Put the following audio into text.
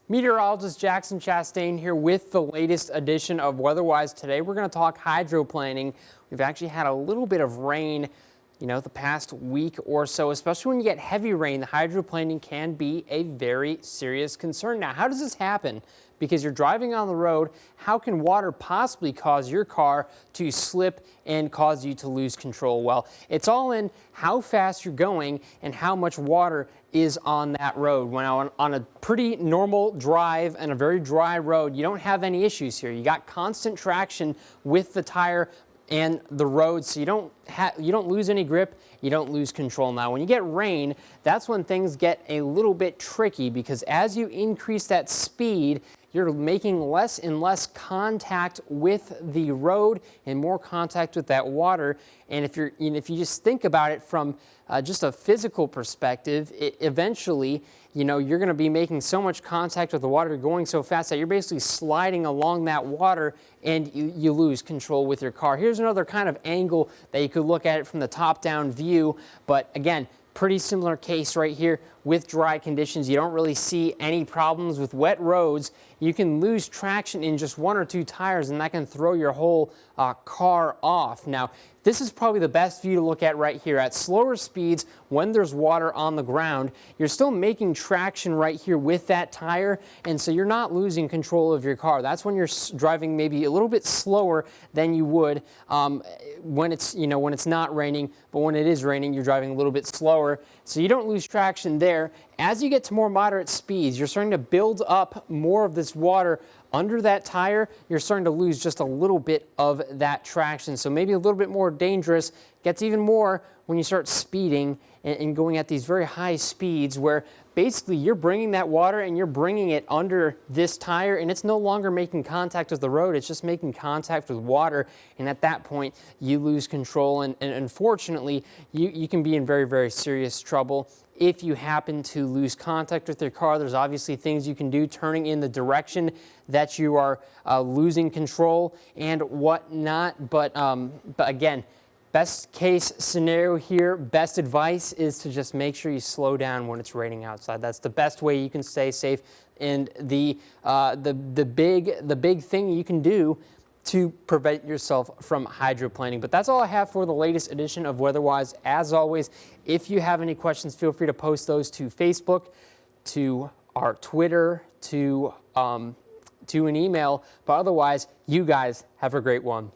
Meteorologist Jackson Chastain here with the latest edition of Weatherwise. Today we're going to talk hydroplaning. We've actually had a little bit of rain, the past week or so. Especially when you get heavy rain, the hydroplaning can be a very serious concern. Now, how does this happen? Because you're driving on the road, how can water possibly cause your car to slip and cause you to lose control? Well, it's all in how fast you're going and how much water is on that road. When on a pretty normal drive and a very dry road, you don't have any issues here. You got constant traction with the tire and the road, so you don't lose any grip, you don't lose control. Now, when you get rain, that's when things get a little bit tricky, because as you increase that speed, you're making less and less contact with the road and more contact with that water. And if you just think about it from just a physical perspective, eventually, you're going to be making so much contact with the water, going so fast that you're basically sliding along that water, and you lose control with your car. Here's another kind of angle that you could look at it from the top-down view, but again, pretty similar case right here with dry conditions. You don't really see any problems with wet roads. You can lose traction in just one or two tires, and that can throw your whole car off. Now, this is probably the best view to look at right here. At slower speeds, when there's water on the ground, you're still making traction right here with that tire, and so you're not losing control of your car. That's when you're driving maybe a little bit slower than you would when it's not raining, but when it is raining, you're driving a little bit slower, so you don't lose traction there. As you get to more moderate speeds, you're starting to build up more of this water under that tire. You're starting to lose just a little bit of that traction. So maybe a little bit more dangerous. Gets even more when you start speeding and going at these very high speeds, where basically you're bringing that water and you're bringing it under this tire, and it's no longer making contact with the road. It's just making contact with water. And at that point, you lose control. And unfortunately, you can be in very, very serious trouble. If you happen to lose contact with your car, there's obviously things you can do, turning in the direction that you are losing control and whatnot. But again, best case scenario here, best advice is to just make sure you slow down when it's raining outside. That's the best way you can stay safe. And the big thing you can do to prevent yourself from hydroplaning. But that's all I have for the latest edition of Weatherwise. As always, if you have any questions, feel free to post those to Facebook, to our Twitter, to an email. But otherwise, you guys have a great one.